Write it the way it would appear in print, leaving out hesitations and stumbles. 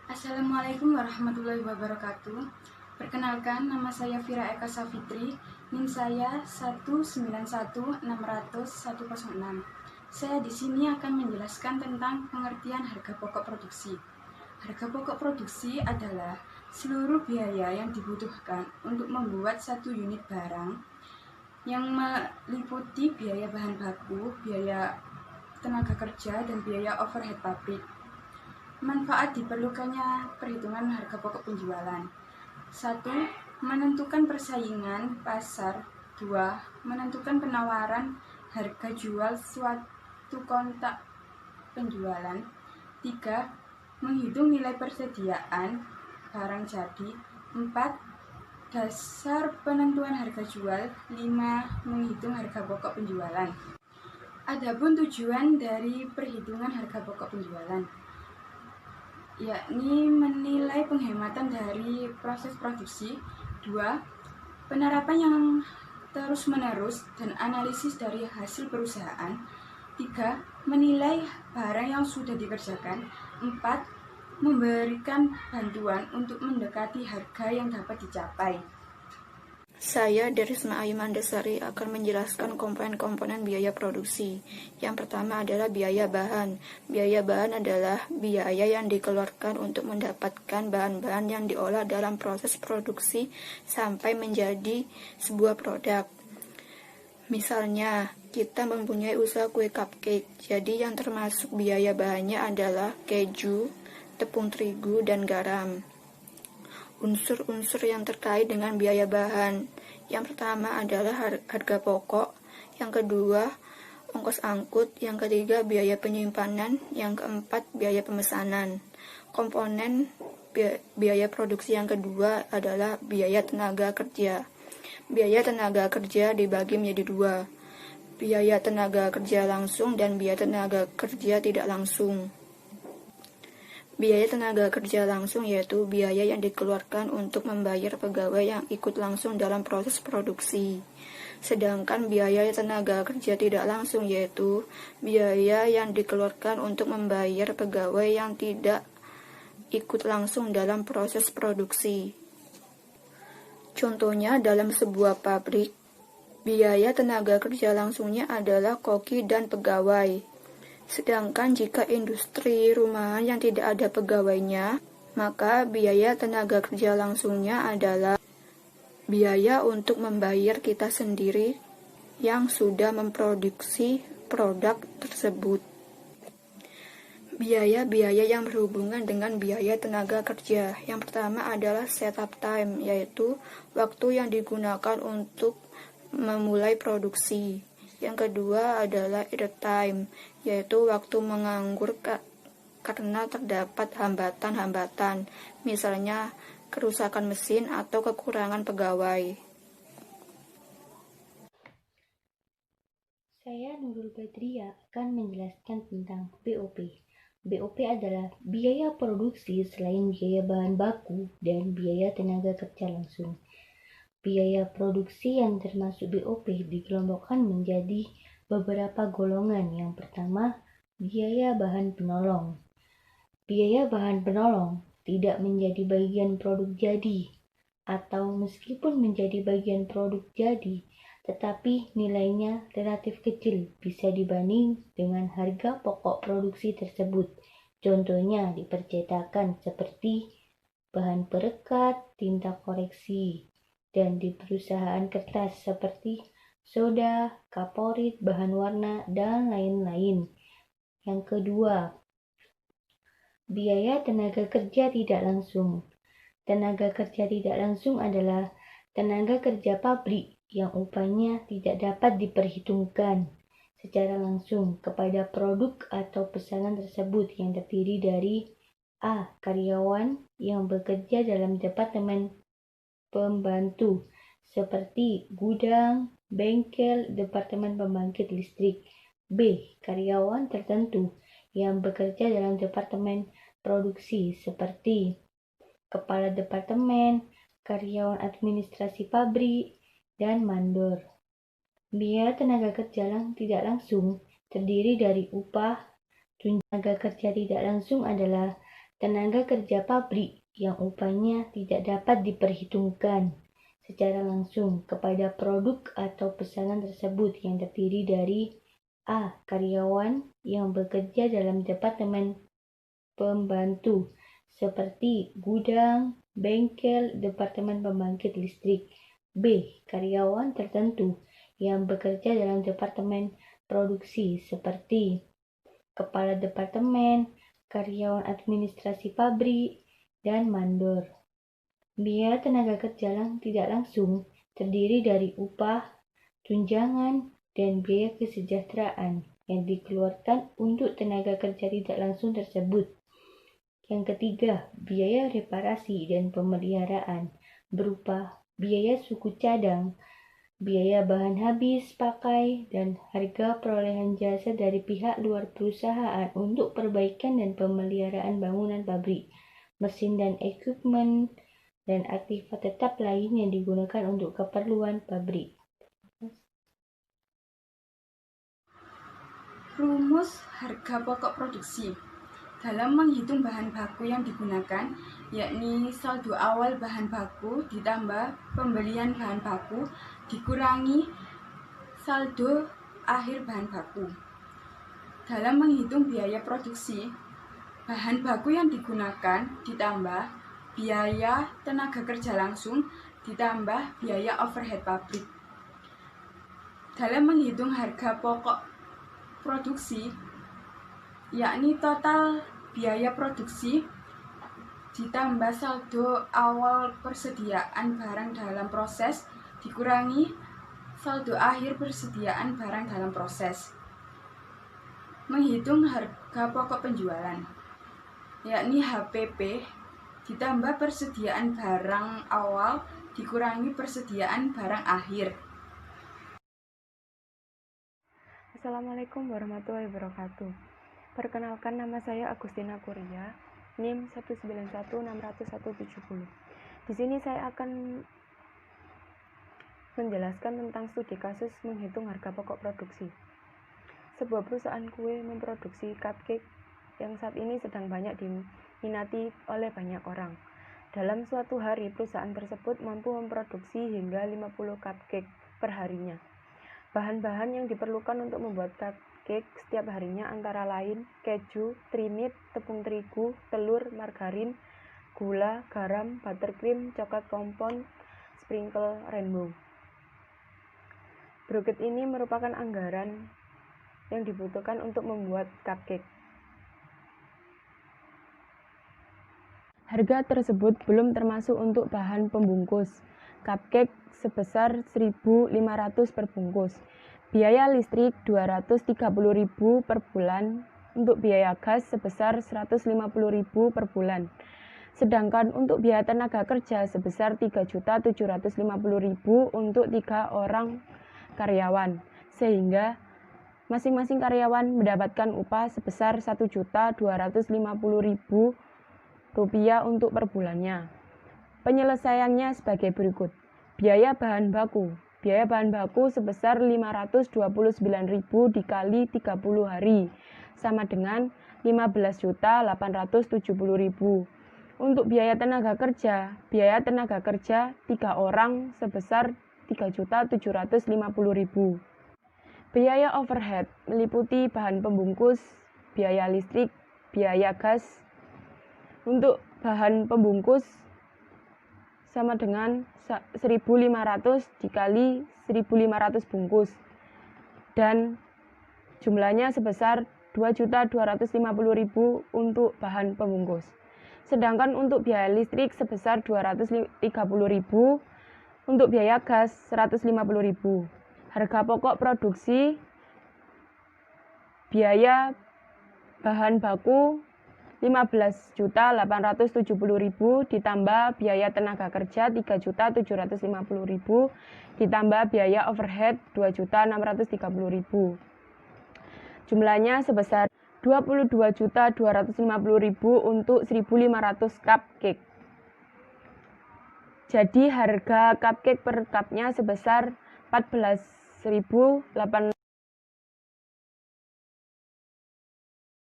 Assalamualaikum warahmatullahi wabarakatuh. Perkenalkan, nama saya Vira Eka Safitri, NIM saya 191600106. Saya di sini akan menjelaskan tentang pengertian harga pokok produksi. Harga pokok produksi adalah seluruh biaya yang dibutuhkan untuk membuat satu unit barang yang meliputi biaya bahan baku, biaya tenaga kerja, dan biaya overhead pabrik. Manfaat diperlukannya perhitungan harga pokok penjualan. 1. Menentukan persaingan pasar. 2. Menentukan penawaran harga jual suatu kontak penjualan. 3. Menghitung nilai persediaan barang jadi. 4. Dasar penentuan harga jual. 5. Menghitung harga pokok penjualan. Adapun tujuan dari perhitungan harga pokok penjualan, yakni menilai penghematan dari proses produksi. 2. Penerapan yang terus-menerus dan analisis dari hasil perusahaan. 3. Menilai barang yang sudah dikerjakan. 4. Memberikan bantuan untuk mendekati harga yang dapat dicapai. Saya, Derisma Ayu Mandasari, akan menjelaskan komponen-komponen biaya produksi. Yang pertama adalah biaya bahan. Biaya bahan adalah biaya yang dikeluarkan untuk mendapatkan bahan-bahan yang diolah dalam proses produksi sampai menjadi sebuah produk. Misalnya, kita mempunyai usaha kue cupcake, jadi yang termasuk biaya bahannya adalah keju, tepung terigu, dan garam. Unsur-unsur yang terkait dengan biaya bahan. Yang pertama adalah harga pokok, yang kedua ongkos angkut, yang ketiga biaya penyimpanan, yang keempat biaya pemesanan. Komponen biaya produksi yang kedua adalah biaya tenaga kerja. Biaya tenaga kerja dibagi menjadi dua, biaya tenaga kerja langsung dan biaya tenaga kerja tidak langsung. Biaya tenaga kerja langsung yaitu biaya yang dikeluarkan untuk membayar pegawai yang ikut langsung dalam proses produksi. Sedangkan biaya tenaga kerja tidak langsung yaitu biaya yang dikeluarkan untuk membayar pegawai yang tidak ikut langsung dalam proses produksi. Contohnya dalam sebuah pabrik, biaya tenaga kerja langsungnya adalah koki dan pegawai. Sedangkan jika industri rumahan yang tidak ada pegawainya, maka biaya tenaga kerja langsungnya adalah biaya untuk membayar kita sendiri yang sudah memproduksi produk tersebut. Biaya-biaya yang berhubungan dengan biaya tenaga kerja. Yang pertama adalah setup time, yaitu waktu yang digunakan untuk memulai produksi. Yang kedua adalah idle time, yaitu waktu menganggur karena terdapat hambatan-hambatan, misalnya kerusakan mesin atau kekurangan pegawai. Saya Nurul Badria akan menjelaskan tentang BOP. BOP adalah biaya produksi selain biaya bahan baku dan biaya tenaga kerja langsung. Biaya produksi yang termasuk BOP dikelompokkan menjadi beberapa golongan. Yang pertama, biaya bahan penolong. Biaya bahan penolong tidak menjadi bagian produk jadi, atau meskipun menjadi bagian produk jadi, tetapi nilainya relatif kecil bisa dibanding dengan harga pokok produksi tersebut. Contohnya di percetakan seperti bahan perekat, tinta koreksi, dan di perusahaan kertas seperti soda, kaporit, bahan warna, dan lain-lain. Yang kedua, biaya tenaga kerja tidak langsung. Tenaga kerja tidak langsung adalah tenaga kerja pabrik yang upahnya tidak dapat diperhitungkan secara langsung kepada produk atau pesanan tersebut yang terdiri dari A. Karyawan yang bekerja dalam departemen pembantu seperti gudang, bengkel, departemen pembangkit listrik. B. Karyawan tertentu yang bekerja dalam departemen produksi seperti kepala departemen, karyawan administrasi pabrik, dan mandor. Biaya tenaga kerja tidak langsung terdiri dari upah. Tenaga kerja tidak langsung adalah tenaga kerja pabrik yang upahnya tidak dapat diperhitungkan secara langsung kepada produk atau pesanan tersebut yang terdiri dari A. Karyawan yang bekerja dalam departemen pembantu seperti gudang, bengkel, departemen pembangkit listrik. B. Karyawan tertentu yang bekerja dalam departemen produksi seperti kepala departemen, karyawan administrasi pabrik, dan mandor. Biaya tenaga kerja tidak langsung terdiri dari upah, tunjangan, dan biaya kesejahteraan yang dikeluarkan untuk tenaga kerja tidak langsung tersebut. Yang ketiga, biaya reparasi dan pemeliharaan berupa biaya suku cadang, biaya bahan habis pakai, dan harga perolehan jasa dari pihak luar perusahaan untuk perbaikan dan pemeliharaan bangunan pabrik, mesin dan equipment, dan aktivitas tetap lain yang digunakan untuk keperluan pabrik. Rumus harga pokok produksi. Dalam menghitung bahan baku yang digunakan, yakni saldo awal bahan baku ditambah pembelian bahan baku dikurangi saldo akhir bahan baku. Dalam menghitung biaya produksi, bahan baku yang digunakan ditambah biaya tenaga kerja langsung ditambah biaya overhead pabrik. Dalam menghitung harga pokok produksi, yakni total biaya produksi ditambah saldo awal persediaan barang dalam proses dikurangi saldo akhir persediaan barang dalam proses. Menghitung harga pokok penjualan, yakni HPP ditambah persediaan barang awal dikurangi persediaan barang akhir. Assalamualaikum warahmatullahi wabarakatuh. Perkenalkan, nama saya Agustina Kuria, NIM 191600170. Di sini saya akan menjelaskan tentang studi kasus menghitung harga pokok produksi. Sebuah perusahaan kue memproduksi cupcake yang saat ini sedang banyak diminati oleh banyak orang. Dalam suatu hari, perusahaan tersebut mampu memproduksi hingga 50 cupcake per harinya. Bahan-bahan yang diperlukan untuk membuat cupcake setiap harinya antara lain keju, trinit, tepung terigu, telur, margarin, gula, garam, buttercream, coklat kompon, sprinkle rainbow. Berikut ini merupakan anggaran yang dibutuhkan untuk membuat cupcake. Harga tersebut belum termasuk untuk bahan pembungkus cupcake sebesar 1.500 per bungkus, biaya listrik 230.000 per bulan, untuk biaya gas sebesar 150.000 per bulan. Sedangkan untuk biaya tenaga kerja sebesar 3.750.000 untuk 3 orang karyawan, sehingga masing-masing karyawan mendapatkan upah sebesar 1.250.000 rupiah untuk per bulannya. Penyelesaiannya sebagai berikut. Biaya bahan baku. Biaya bahan baku sebesar 529.000 dikali 30 hari, sama dengan 15.870.000. Untuk biaya tenaga kerja 3 orang sebesar 3.750.000. Biaya overhead meliputi bahan pembungkus, biaya listrik, biaya gas. Untuk bahan pembungkus sama dengan 1.500 dikali 1.500 bungkus, dan jumlahnya sebesar 2.250.000 untuk bahan pembungkus. Sedangkan untuk biaya listrik sebesar 230.000, untuk biaya gas 150.000. Harga pokok produksi, biaya bahan baku 15.870.000 ditambah biaya tenaga kerja 3.750.000 ditambah biaya overhead 2.630.000. Jumlahnya sebesar 22.250.000 untuk 1.500 cupcake. Jadi harga cupcake per cupnya sebesar 14.800